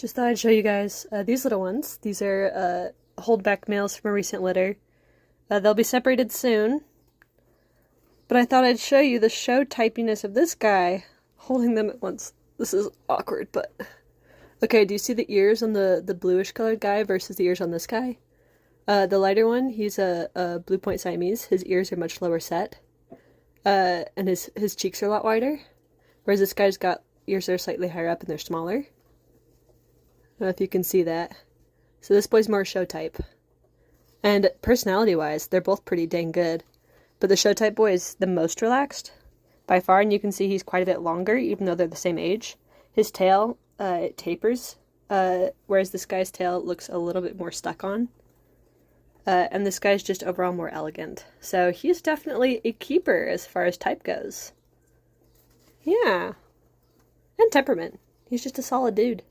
Just thought I'd show you guys these little ones. These are holdback males from a recent litter. They'll be separated soon. But I thought I'd show you the show typiness of this guy holding them at once. This is awkward, but... Okay, do you see the ears on the bluish colored guy versus the ears on this guy? The lighter one, he's a blue point Siamese. His ears are much lower set. And his cheeks are a lot wider. Whereas this guy's got ears that are slightly higher up and they're smaller. I don't know if you can see that. So this boy's more show type. And personality-wise, they're both pretty dang good. But the show type boy is the most relaxed by far, and you can see he's quite a bit longer, even though they're the same age. His tail, it tapers, whereas this guy's tail looks a little bit more stuck on. And this guy's just overall more elegant. So he's definitely a keeper as far as type goes. Yeah. And temperament. He's just a solid dude.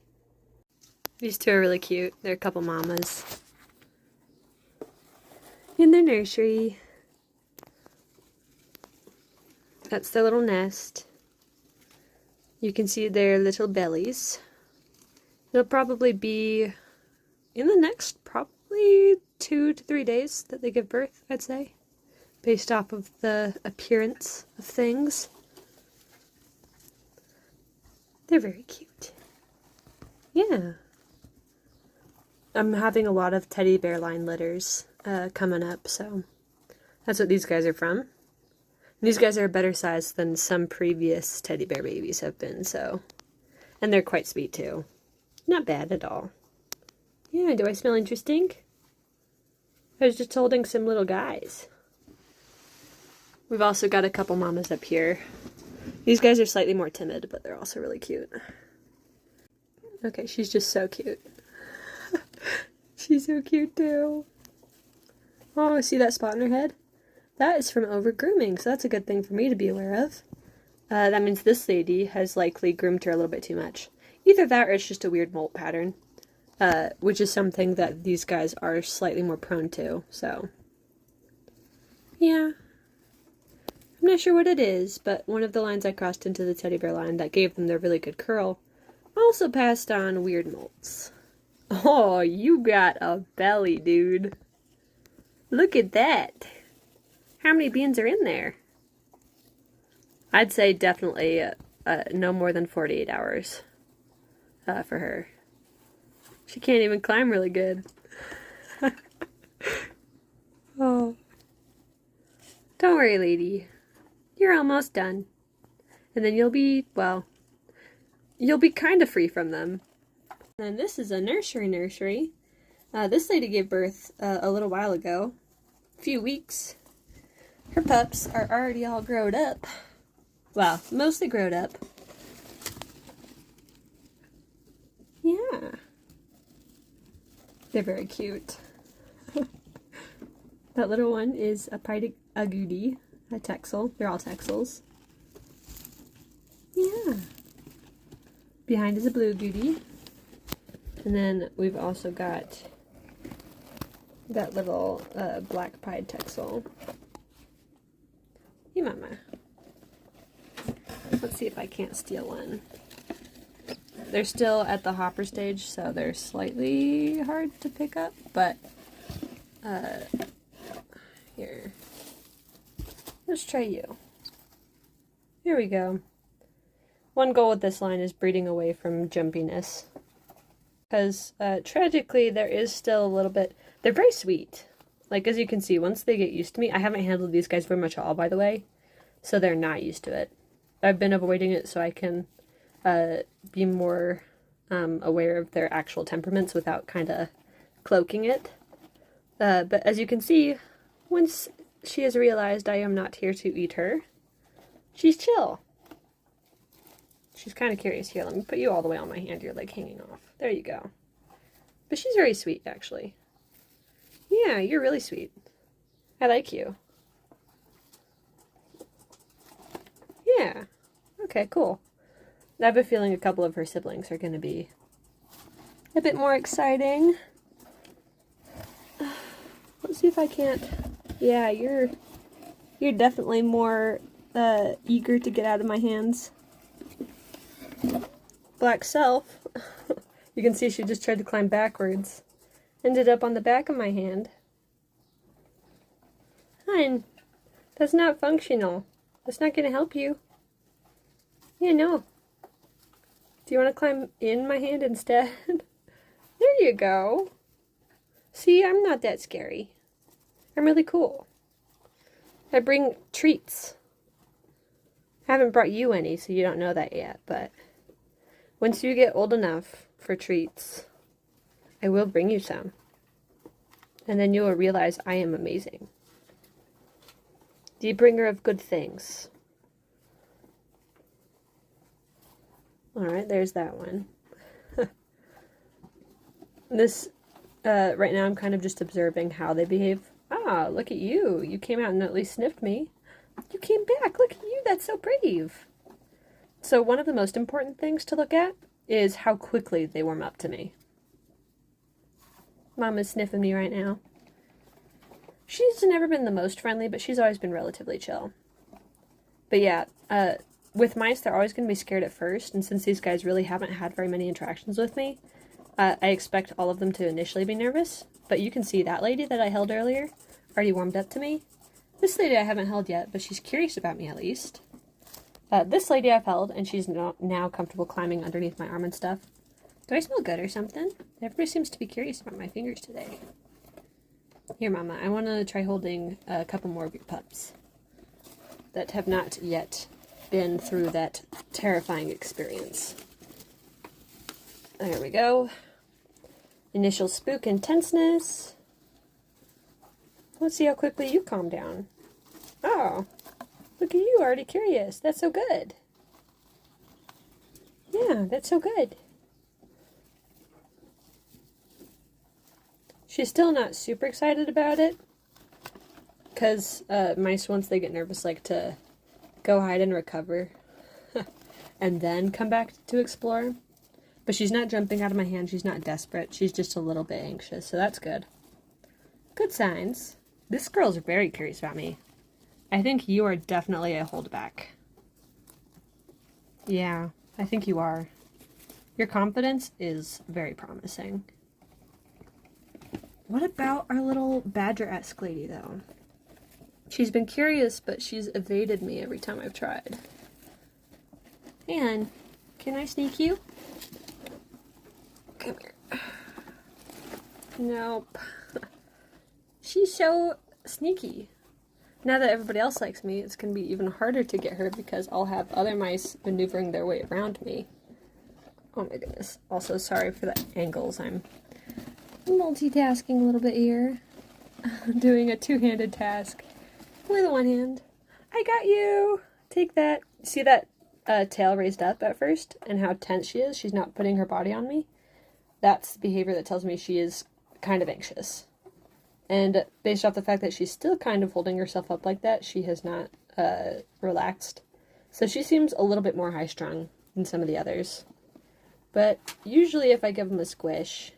These two are really cute. They're a couple mamas. In their nursery. That's their little nest. You can see their little bellies. It'll probably be in the next probably 2 to 3 days that they give birth, I'd say. Based off of the appearance of things. They're very cute. Yeah. I'm having a lot of teddy bear line litters coming up, so that's what these guys are from. And these guys are a better size than some previous teddy bear babies have been, so. And they're quite sweet, too. Not bad at all. Yeah, do I smell interesting? I was just holding some little guys. We've also got a couple mamas up here. These guys are slightly more timid, but they're also really cute. Okay, she's just so cute. She's so cute, too. Oh, see that spot in her head? That is from over-grooming, so that's a good thing for me to be aware of. That means this lady has likely groomed her a little bit too much. Either that or it's just a weird molt pattern, which is something that these guys are slightly more prone to, so. Yeah. I'm not sure what it is, but one of the lines I crossed into the teddy bear line that gave them their really good curl also passed on weird molts. Oh, you got a belly, dude. Look at that. How many beans are in there? I'd say definitely no more than 48 hours for her. She can't even climb really good. Oh. Don't worry, lady. You're almost done. And then you'll be, well, you'll be kind of free from them. And this is a nursery. This lady gave birth a little while ago. A few weeks. Her pups are already all grown up. Well, mostly grown up. Yeah. They're very cute. That little one is a Goodie, a Texel. They're all Texels. Yeah. Behind is a blue Goodie. And then we've also got that little black pied Texel. Hey, mama. Let's see if I can't steal one. They're still at the hopper stage, so they're slightly hard to pick up, but here. Let's try you. Here we go. One goal with this line is breeding away from jumpiness. Because, tragically, there is still a little bit... They're very sweet. Like, as you can see, once they get used to me... I haven't handled these guys very much at all, by the way. So they're not used to it. I've been avoiding it so I can be more aware of their actual temperaments without kind of cloaking it. But as you can see, once she has realized I am not here to eat her, she's chill. She's kind of curious. Here, let me put you all the way on my hand. You're, like, hanging off. There you go. But she's very sweet, actually. Yeah, you're really sweet. I like you. Yeah. Okay, cool. I have a feeling a couple of her siblings are going to be a bit more exciting. Let's see if I can't... Yeah, you're definitely more eager to get out of my hands. Black Self, You can see she just tried to climb backwards. Ended up on the back of my hand. Hun, that's not functional. That's not going to help you. Yeah, no. Do you want to climb in my hand instead? There you go. See, I'm not that scary. I'm really cool. I bring treats. I haven't brought you any, so you don't know that yet, but once you get old enough for treats, I will bring you some. And then you will realize I am amazing. The bringer of good things. Alright, there's that one. This, right now I'm kind of just observing how they behave. Ah, look at you. You came out and at least sniffed me. You came back. Look at you. That's so brave. So one of the most important things to look at is how quickly they warm up to me. Mama's sniffing me right now. She's never been the most friendly, but she's always been relatively chill. But yeah, with mice, they're always going to be scared at first, and since these guys really haven't had very many interactions with me, I expect all of them to initially be nervous. But you can see that lady that I held earlier already warmed up to me. This lady I haven't held yet, but she's curious about me at least. This lady I've held, and she's now comfortable climbing underneath my arm and stuff. Do I smell good or something? Everybody seems to be curious about my fingers today. Here, Mama, I want to try holding a couple more of your pups that have not yet been through that terrifying experience. There we go. Initial spook and tenseness. Let's see how quickly you calm down. Oh, look at you, already curious. That's so good. Yeah, that's so good. She's still not super excited about it, because mice, once they get nervous, like to go hide and recover, and then come back to explore. But she's not jumping out of my hand, she's not desperate, she's just a little bit anxious, so that's good. Good signs. This girl's very curious about me. I think you are definitely a holdback. Yeah, I think you are. Your confidence is very promising. What about our little badger-esque lady, though? She's been curious, but she's evaded me every time I've tried. And can I sneak you? Come here. Nope. She's so sneaky. Now that everybody else likes me, it's going to be even harder to get her because I'll have other mice maneuvering their way around me. Oh my goodness. Also, sorry for the angles. I'm multitasking a little bit here. Doing a two-handed task with one hand. I got you! Take that. See that tail raised up at first and how tense she is? She's not putting her body on me. That's the behavior that tells me she is kind of anxious. And based off the fact that she's still kind of holding herself up like that, she has not relaxed. So she seems a little bit more high-strung than some of the others. But usually if I give them a squish,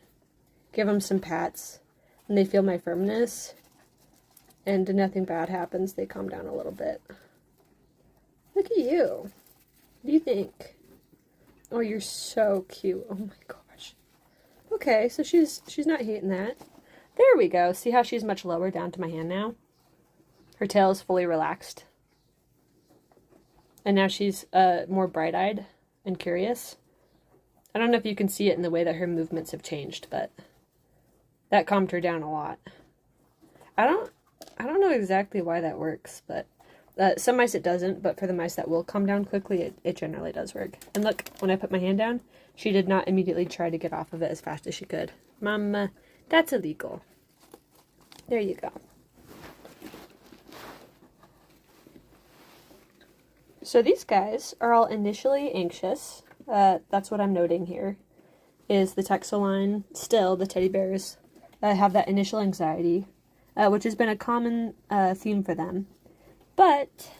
give them some pats, and they feel my firmness, and nothing bad happens, they calm down a little bit. Look at you. What do you think? Oh, you're so cute. Oh my gosh. Okay, so she's not hating that. There we go. See how she's much lower down to my hand now? Her tail is fully relaxed. And now she's more bright-eyed and curious. I don't know if you can see it in the way that her movements have changed, but that calmed her down a lot. I don't know exactly why that works, but some mice it doesn't, but for the mice that will calm down quickly, it generally does work. And look, when I put my hand down, she did not immediately try to get off of it as fast as she could. Mama, that's illegal. There you go. So these guys are all initially anxious. That's what I'm noting here, is the Texoline, still the teddy bears, have that initial anxiety, which has been a common theme for them. But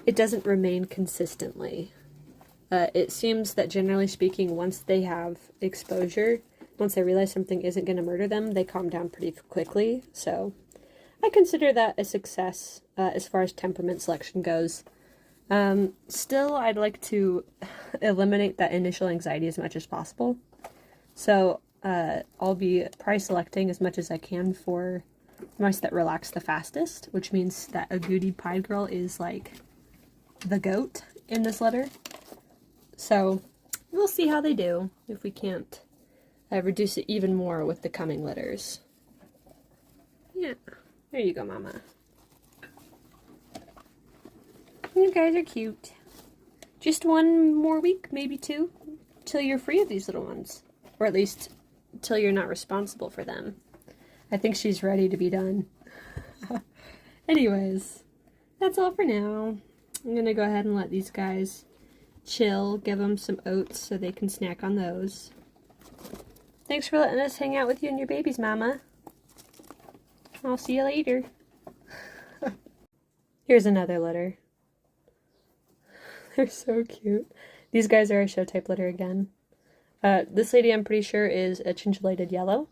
it doesn't remain consistently. It seems that generally speaking, once they have exposure, once they realize something isn't going to murder them, they calm down pretty quickly. So I consider that a success as far as temperament selection goes. Still, I'd like to eliminate that initial anxiety as much as possible. So I'll be price selecting as much as I can for mice that relax the fastest, which means that a Goodie Pie girl is like the goat in this litter. So we'll see how they do if we can't reduce it even more with the coming litters. Yeah, there you go, Mama. You guys are cute. Just one more week, maybe two, till you're free of these little ones. Or at least till you're not responsible for them. I think she's ready to be done. Anyways, that's all for now. I'm gonna go ahead and let these guys chill, give them some oats so they can snack on those. Thanks for letting us hang out with you and your babies, Mama. I'll see you later. Here's another litter. They're so cute. These guys are a show type litter again. This lady I'm pretty sure is a chinchulated yellow.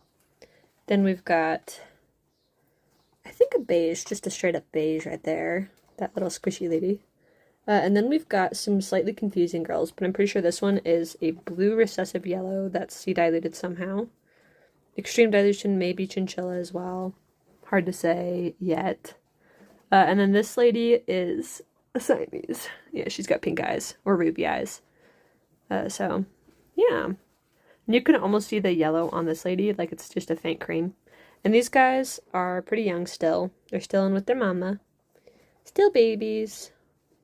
Then we've got, I think a beige, just a straight up beige right there. That little squishy lady. And then we've got some slightly confusing girls, but I'm pretty sure this one is a blue recessive yellow that's C-diluted somehow. Extreme dilution may be chinchilla as well. Hard to say yet. And then this lady is a Siamese. Yeah, she's got pink eyes, or ruby eyes. So, yeah. And you can almost see the yellow on this lady, like it's just a faint cream. And these guys are pretty young still. They're still in with their mama. Still babies.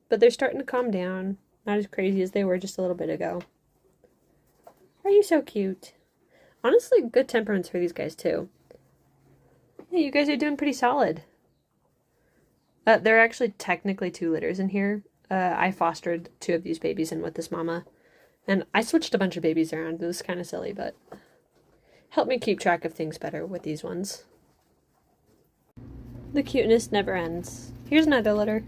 But they're starting to calm down. Not as crazy as they were just a little bit ago. Are you so cute? Honestly, good temperaments for these guys too. Yeah, you guys are doing pretty solid. There are actually technically 2 litters in here. I fostered 2 of these babies in with this mama. And I switched a bunch of babies around. It was kind of silly, but helped me keep track of things better with these ones. The cuteness never ends. Here's another litter.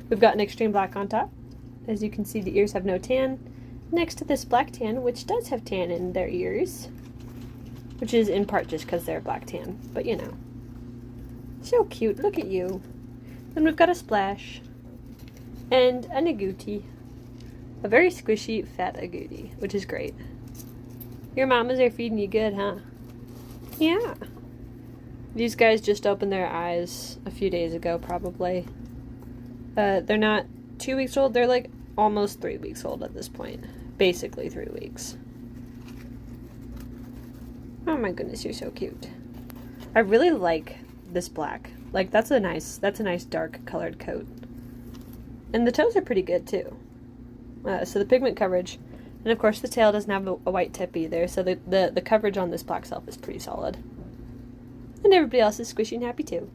We've got an extreme black on top. As you can see, the ears have no tan. Next to this black tan, which does have tan in their ears. Which is in part just because they're black tan, but you know. So cute, look at you. Then we've got a splash. And an agouti. A very squishy, fat agouti, which is great. Your mamas are feeding you good, huh? Yeah. These guys just opened their eyes a few days ago, probably. They're not 2 weeks old, they're like almost 3 weeks old at this point. Basically 3 weeks. Oh my goodness, you're so cute. I really like this black. Like, that's a nice dark colored coat. And the toes are pretty good too. So the pigment coverage, and of course the tail doesn't have a white tip either, so the coverage on this black self is pretty solid. And everybody else is squishy and happy too.